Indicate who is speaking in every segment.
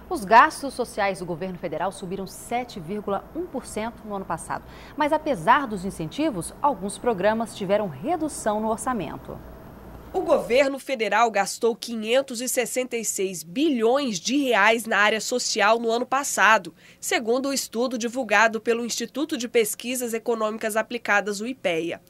Speaker 1: Os gastos sociais do governo federal subiram 7,1% no ano passado. Mas apesar dos incentivos, alguns programas tiveram redução no orçamento.
Speaker 2: O governo federal gastou 566 bilhões de reais na área social no ano passado, segundo o estudo divulgado pelo Instituto de Pesquisas Econômicas Aplicadas, o IPEA.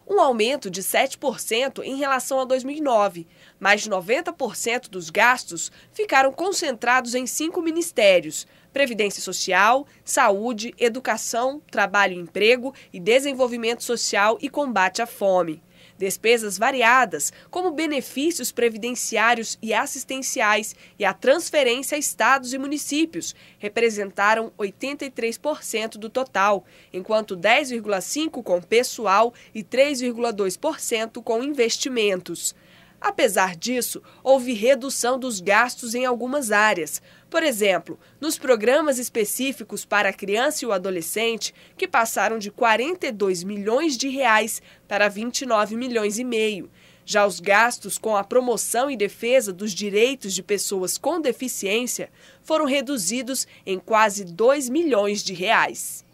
Speaker 2: Um aumento de 7% em relação a 2009. Mais de 90% dos gastos ficaram concentrados em 5 ministérios: Previdência Social, Saúde, Educação, Trabalho e Emprego e Desenvolvimento Social e Combate à Fome. Despesas variadas, como benefícios previdenciários e assistenciais e a transferência a estados e municípios, representaram 83% do total, enquanto 10,5% com pessoal e 3,2% com investimentos. Apesar disso, houve redução dos gastos em algumas áreas. Por exemplo, nos programas específicos para a criança e o adolescente, que passaram de 42 milhões de reais para 29 milhões e meio. Já os gastos com a promoção e defesa dos direitos de pessoas com deficiência foram reduzidos em quase 2 milhões de reais.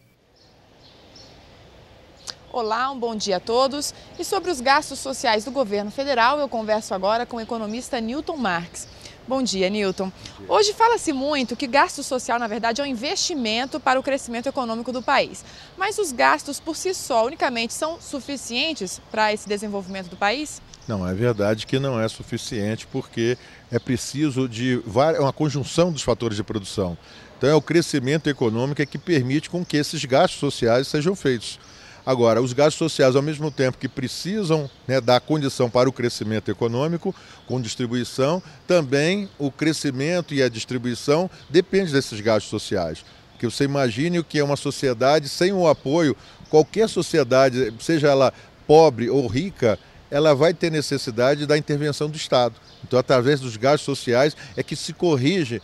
Speaker 3: Olá, um bom dia a todos. E sobre os gastos sociais do governo federal, eu converso agora com o economista Newton Marques. Bom dia, Newton. Hoje fala-se muito que gasto social, na verdade, é um investimento para o crescimento econômico do país. Mas os gastos por si só, unicamente, são suficientes para esse desenvolvimento do país?
Speaker 4: Não, é verdade que não é suficiente, porque é preciso de uma conjunção dos fatores de produção. Então é o crescimento econômico que permite com que esses gastos sociais sejam feitos. Agora, os gastos sociais, ao mesmo tempo que precisam, dar condição para o crescimento econômico, com distribuição, também o crescimento e a distribuição depende desses gastos sociais. Porque você imagine o que é uma sociedade sem o apoio, qualquer sociedade, seja ela pobre ou rica, ela vai ter necessidade da intervenção do Estado. Então, através dos gastos sociais é que se corrige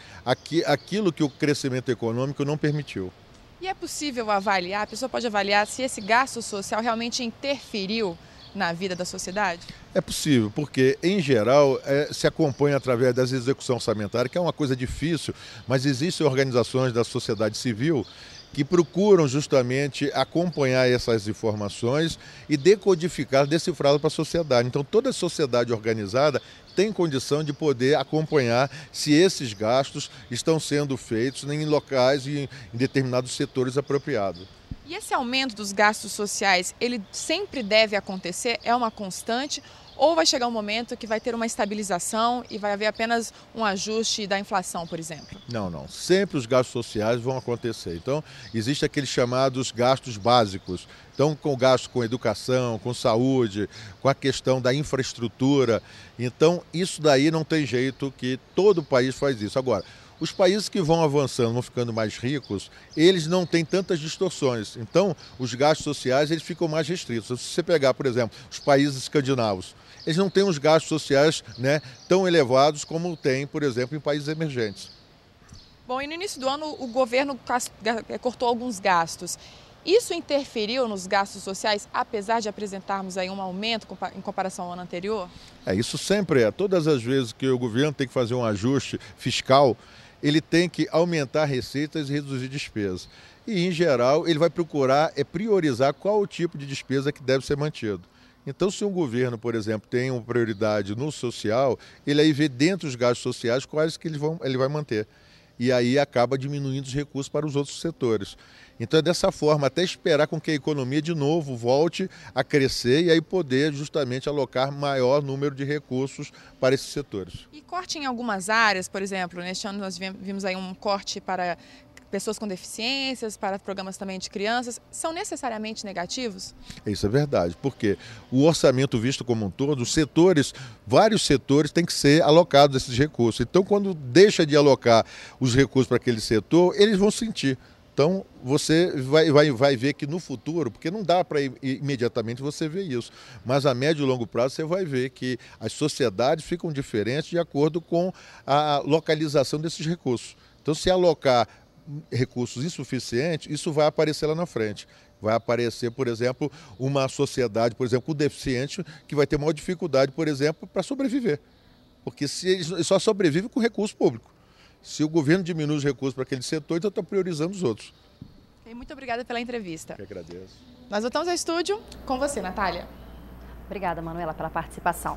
Speaker 4: aquilo que o crescimento econômico não permitiu.
Speaker 3: E é possível avaliar, a pessoa pode avaliar se esse gasto social realmente interferiu na vida da sociedade?
Speaker 4: É possível, porque, em geral, se acompanha através da execução orçamentária, que é uma coisa difícil, mas existem organizações da sociedade civil que procuram justamente acompanhar essas informações e decodificar, decifrá-las para a sociedade. Então, toda a sociedade organizada tem condição de poder acompanhar se esses gastos estão sendo feitos em locais e em determinados setores apropriados.
Speaker 3: E esse aumento dos gastos sociais, ele sempre deve acontecer? É uma constante? Ou vai chegar um momento que vai ter uma estabilização e vai haver apenas um ajuste da inflação, por exemplo?
Speaker 4: Não. Sempre os gastos sociais vão acontecer. Então, existem aqueles chamados gastos básicos. Então, com gasto com educação, com saúde, com a questão da infraestrutura. Então, isso daí não tem jeito, que todo o país faz isso. Agora, os países que vão avançando, vão ficando mais ricos, eles não têm tantas distorções. Então, os gastos sociais eles ficam mais restritos. Se você pegar, por exemplo, os países escandinavos, eles não têm os gastos sociais tão elevados como tem, por exemplo, em países emergentes.
Speaker 3: Bom, e no início do ano o governo cortou alguns gastos. Isso interferiu nos gastos sociais, apesar de apresentarmos aí um aumento em comparação ao ano anterior?
Speaker 4: Isso sempre é. Todas as vezes que o governo tem que fazer um ajuste fiscal, ele tem que aumentar receitas e reduzir despesas. E, em geral, ele vai procurar priorizar qual o tipo de despesa que deve ser mantido. Então, se um governo, por exemplo, tem uma prioridade no social, ele aí vê dentro dos gastos sociais quais que ele vai manter. E aí acaba diminuindo os recursos para os outros setores. Então é dessa forma, até esperar com que a economia de novo volte a crescer e aí poder justamente alocar maior número de recursos para esses setores.
Speaker 3: E corte em algumas áreas, por exemplo, neste ano nós vimos aí um corte para pessoas com deficiências, para programas também de crianças, são necessariamente negativos?
Speaker 4: Isso é verdade, porque o orçamento visto como um todo, vários setores têm que ser alocados esses recursos. Então, quando deixa de alocar os recursos para aquele setor, eles vão sentir. Então, você vai ver que no futuro, porque não dá para imediatamente você ver isso, mas a médio e longo prazo você vai ver que as sociedades ficam diferentes de acordo com a localização desses recursos. Então, se alocar recursos insuficientes, isso vai aparecer lá na frente. Vai aparecer, por exemplo, uma sociedade, por exemplo, com deficiente, que vai ter maior dificuldade, por exemplo, para sobreviver. Porque se ele só sobrevive com recurso público. Se o governo diminui os recursos para aquele setor, então está priorizando os outros.
Speaker 3: Muito obrigada pela entrevista.
Speaker 4: Eu que agradeço.
Speaker 3: Nós voltamos ao estúdio com você, Natália.
Speaker 1: Obrigada, Manuela, pela participação.